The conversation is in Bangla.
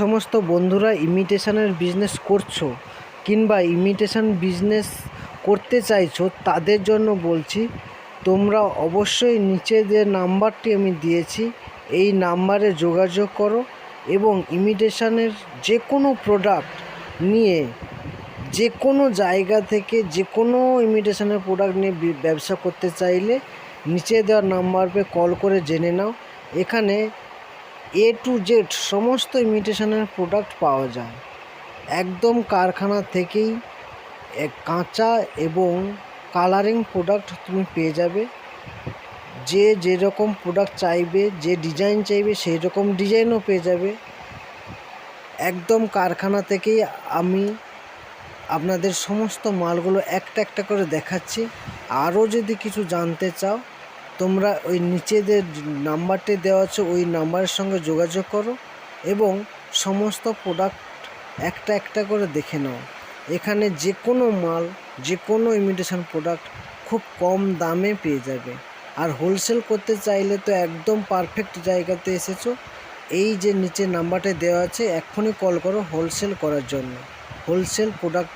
সমস্ত বন্ধুরা ইমিটেশনের বিজনেস করছো কিংবা ইমিটেশন বিজনেস করতে চাইছো তাদের জন্য বলছি, তোমরা অবশ্যই নিচে যে নাম্বারটি আমি দিয়েছি এই নাম্বারে যোগাযোগ করো এবং ইমিটেশনের যে কোনো প্রোডাক্ট নিয়ে যে কোনো জায়গা থেকে যে কোনো ইমিটেশনের প্রোডাক্ট নিয়ে ব্যবসা করতে চাইলে নিচে দেওয়া নাম্বারে কল করে জেনে নাও। এখানে A to Z সমস্ত ইমিটেশনের প্রোডাক্ট পাওয়া যায়, একদম কারখানা থেকেই কাঁচা এবং কালারিং প্রোডাক্ট তুমি পেয়ে যাবে। যে যেরকম প্রোডাক্ট চাইবে, যে ডিজাইন চাইবে সেই রকম ডিজাইনও পেয়ে যাবে। একদম কারখানা থেকেই আমি আপনাদের সমস্ত মালগুলো একটা একটা করে দেখাচ্ছি। আরও যদি কিছু জানতে চাও তোমরা ওই নিচে যে নাম্বারটি দেওয়া আছে ওই নাম্বারের সঙ্গে যোগাযোগ করো এবং সমস্ত প্রোডাক্ট একটা একটা করে দেখে নাও। এখানে যে কোনো মাল, যে কোনো ইমিটেশন প্রোডাক্ট খুব কম দামে পেয়ে যাবে। আর হোলসেল করতে চাইলে তো একদম পারফেক্ট জায়গাতে এসেছো। এই যে নিচে নাম্বারটা দেওয়া আছে এক্ষুনি কল করো হোলসেল করার জন্য। Wholesale product